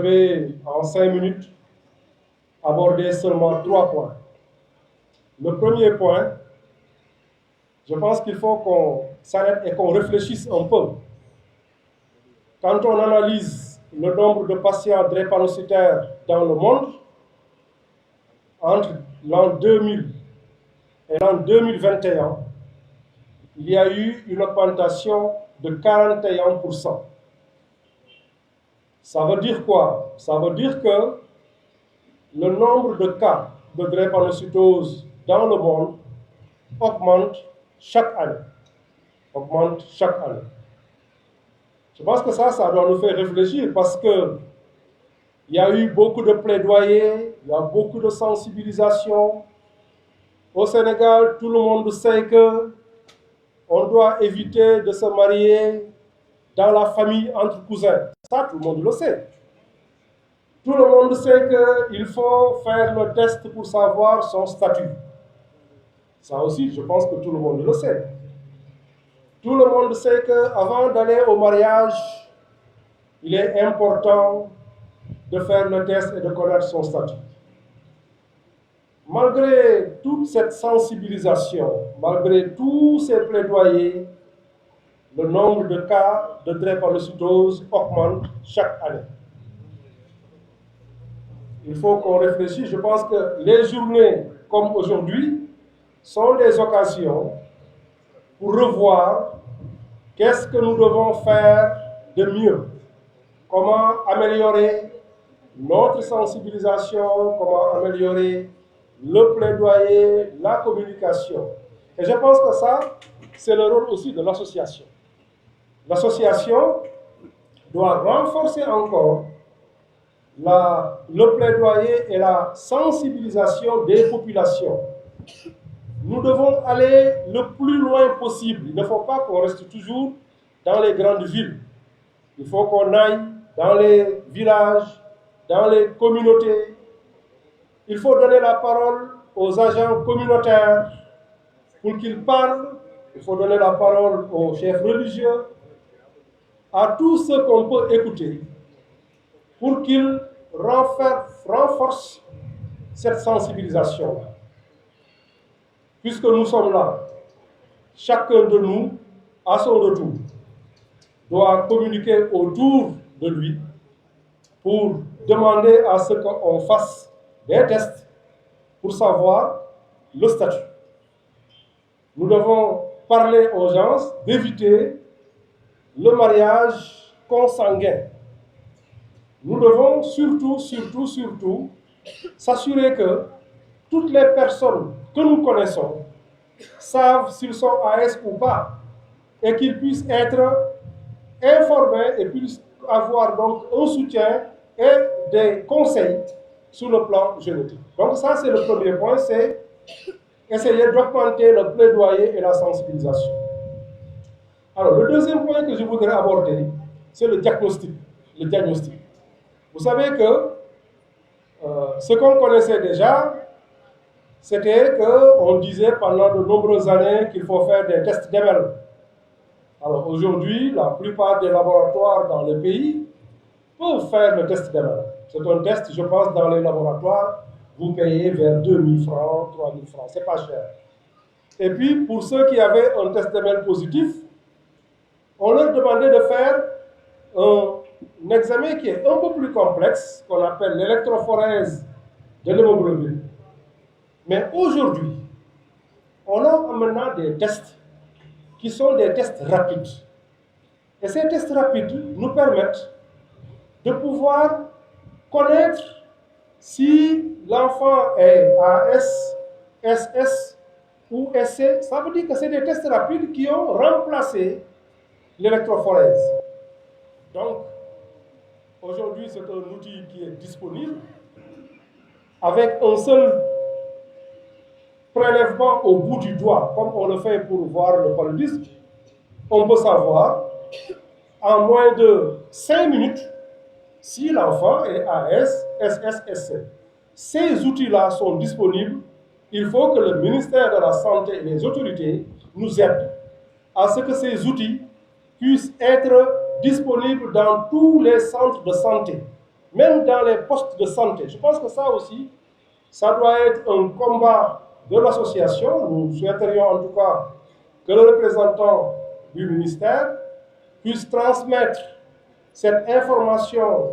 vais, en 5 minutes, aborder seulement 3 points. Le premier point, je pense qu'il faut qu'on s'arrête et qu'on réfléchisse un peu. Quand on analyse le nombre de patients drépanocytaires dans le monde, entre l'an 2000 et l'an 2021, il y a eu une augmentation de 41%. Ça veut dire quoi? Ça veut dire que le nombre de cas de drépanocytose dans le monde augmente chaque année. Je pense que ça doit nous faire réfléchir parce que il y a eu beaucoup de plaidoyers, il y a beaucoup de sensibilisation. Au Sénégal, tout le monde sait qu'on doit éviter de se marier dans la famille entre cousins. Ça, tout le monde le sait. Tout le monde sait qu'il faut faire le test pour savoir son statut. Ça aussi, je pense que tout le monde le sait. Tout le monde sait qu'avant d'aller au mariage, il est important de faire le test et de connaître son statut. Malgré toute cette sensibilisation, malgré tous ces plaidoyers, le nombre de cas de drépanocytose augmente chaque année. Il faut qu'on réfléchisse. Je pense que les journées comme aujourd'hui sont des occasions pour revoir qu'est-ce que nous devons faire de mieux, comment améliorer notre sensibilisation, comment améliorer le plaidoyer, la communication. Et je pense que ça, c'est le rôle aussi de l'association. L'association doit renforcer encore le plaidoyer et la sensibilisation des populations. Nous devons aller le plus loin possible. Il ne faut pas qu'on reste toujours dans les grandes villes. Il faut qu'on aille dans les villages, dans les communautés. Il faut donner la parole aux agents communautaires pour qu'ils parlent. Il faut donner la parole aux chefs religieux, à tous ceux qu'on peut écouter, pour qu'ils renforcent cette sensibilisation. Puisque nous sommes là, chacun de nous, à son retour, doit communiquer autour de lui pour demander à ce qu'on fasse des tests pour savoir le statut. Nous devons parler aux gens d'éviter le mariage consanguin. Nous devons surtout s'assurer que toutes les personnes que nous connaissons savent s'ils sont AS ou pas et qu'ils puissent être informés et puissent avoir donc un soutien et des conseils sur le plan génétique. Donc ça, c'est le premier point, c'est essayer d'augmenter le plaidoyer et la sensibilisation. Alors, le deuxième point que je voudrais aborder, c'est le diagnostic. Vous savez que ce qu'on connaissait déjà, c'était qu'on disait pendant de nombreuses années qu'il faut faire des tests d'ML. Alors aujourd'hui, la plupart des laboratoires dans le pays peuvent faire le test d'ML. C'est un test, je pense, dans les laboratoires, vous payez vers 2 000 francs, 3 000 francs, c'est pas cher. Et puis, pour ceux qui avaient un test d'ML positif, on leur demandait de faire un examen qui est un peu plus complexe, qu'on appelle l'électrophorèse de l'hémoglobine. Mais aujourd'hui, on a maintenant des tests qui sont des tests rapides. Et ces tests rapides nous permettent de pouvoir connaître si l'enfant est AS, SS ou SC. Ça veut dire que c'est des tests rapides qui ont remplacé l'électrophorèse. Donc, aujourd'hui, c'est un outil qui est disponible avec un seul prélèvement au bout du doigt, comme on le fait pour voir le paludisme. On peut savoir en moins de 5 minutes si l'enfant est AS, SS, SC. Ces outils-là sont disponibles. Il faut que le ministère de la Santé et les autorités nous aident à ce que ces outils puissent être disponibles dans tous les centres de santé. même dans les postes de santé. Je pense que ça aussi, ça doit être un combat de l'association. Nous souhaiterions en tout cas que le représentant du ministère puisse transmettre cette information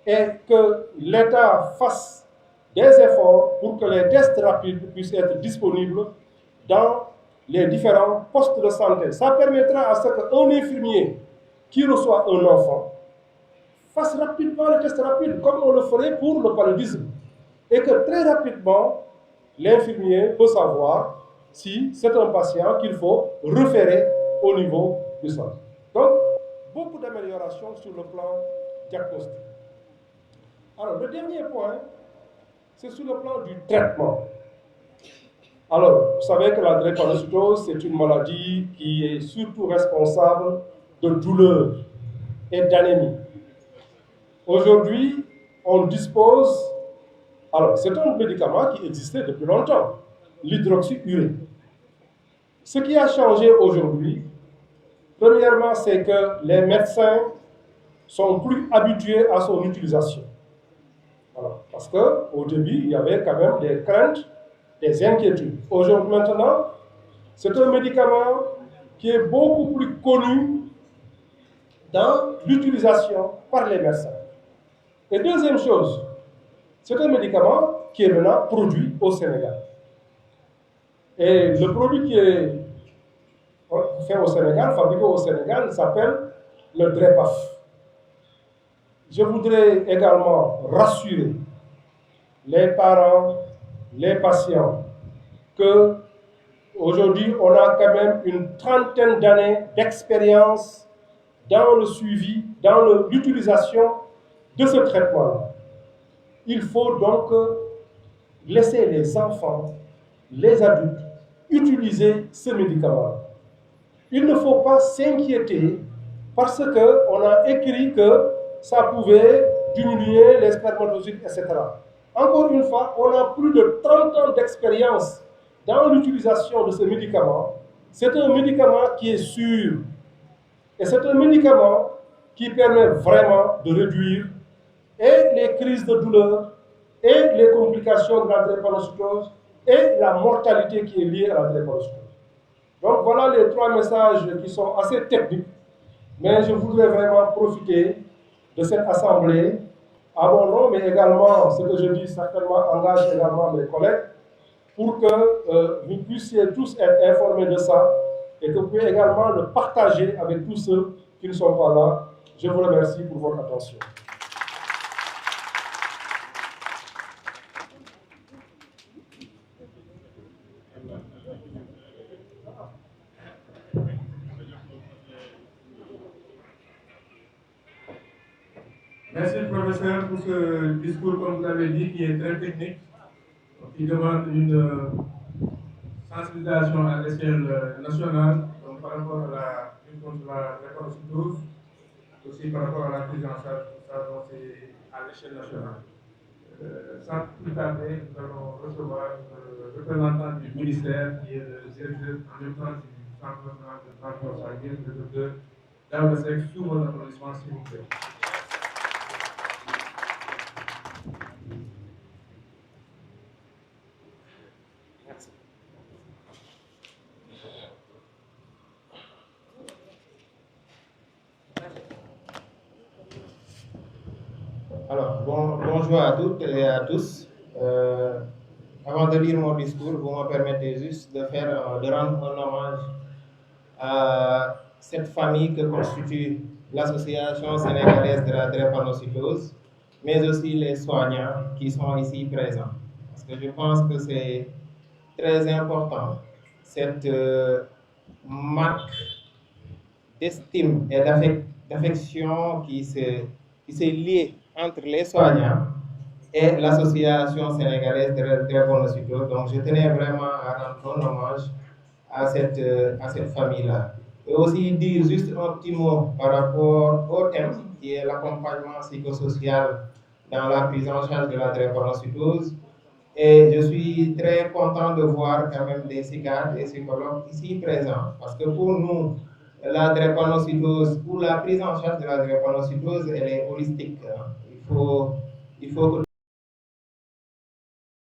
et que l'État fasse des efforts pour que les tests rapides puissent être disponibles dans les différents postes de santé. Ça permettra à ce qu'un infirmier qui reçoit un enfant fasse rapidement le test rapide, comme on le ferait pour le paludisme. Et que très rapidement, l'infirmier peut savoir si c'est un patient qu'il faut référer au niveau du centre. Donc, beaucoup d'améliorations sur le plan diagnostique. Alors, le dernier point, c'est sur le plan du traitement. Alors, vous savez que la drépanocytose, c'est une maladie qui est surtout responsable de douleurs et d'anémie. Aujourd'hui, on dispose... Alors, c'est un médicament qui existait depuis longtemps, l'hydroxyurée. Ce qui a changé aujourd'hui, premièrement, c'est que les médecins sont plus habitués à son utilisation. Voilà. Parce qu'au début, il y avait quand même des craintes, des inquiétudes. Aujourd'hui, maintenant, c'est un médicament qui est beaucoup plus connu dans l'utilisation par les médecins. Et deuxième chose, c'est un médicament qui est maintenant produit au Sénégal. Et le produit qui est fait au Sénégal, fabriqué au Sénégal, s'appelle le Drépaf. Je voudrais également rassurer les parents, les patients, que aujourd'hui on a quand même une trentaine d'années d'expérience dans le suivi, dans l'utilisation de ce traitement-là. Il faut donc laisser les enfants, les adultes, utiliser ce médicament. Il ne faut pas s'inquiéter parce qu'on a écrit que ça pouvait diminuer les spermatozoïdes, etc. Encore une fois, on a plus de 30 ans d'expérience dans l'utilisation de ce médicament. C'est un médicament qui est sûr et c'est un médicament qui permet vraiment de réduire et les crises de douleur, et les complications de la drépanocytose, et la mortalité qui est liée à la drépanocytose. Donc voilà les trois messages qui sont assez techniques, mais je voudrais vraiment profiter de cette assemblée, à mon nom, mais également, ce que je dis certainement engage également mes collègues, pour que vous puissiez tous être informés de ça, et que vous puissiez également le partager avec tous ceux qui ne sont pas là. Je vous remercie pour votre attention. Merci, professeur, pour ce discours, comme vous l'avez dit, qui est très technique, qui demande une sensibilisation à l'échelle nationale, donc par rapport à la lutte contre la drépanocytose, aussi par rapport à la prise en charge, ça, donc c'est à l'échelle nationale. Sans plus tarder, nous allons recevoir le représentant du ministère, qui est le directeur en même temps du Centre national de transport sanguin, le docteur Daouda Seck, sous vos applaudissements, s'il vous plaît. Alors, bonjour à toutes et à tous. Avant de lire mon discours, vous me permettez juste de rendre un hommage à cette famille que constitue l'Association sénégalaise de la drépanocytose, mais aussi les soignants qui sont ici présents. Parce que je pense que c'est très important, cette marque d'estime et d'affection qui s'est liée entre les soignants et l'Association sénégalaise de la drépanocytose. Donc je tenais vraiment à rendre un hommage à cette famille-là. Et aussi dire juste un petit mot par rapport au thème qui est l'accompagnement psychosocial dans la prise en charge de la drépanocytose. Et je suis très content de voir quand même des psychiatres et psychologues ici présents, parce que pour nous, la drépanocytose ou la prise en charge de la drépanocytose, elle est holistique. Il faut il faut que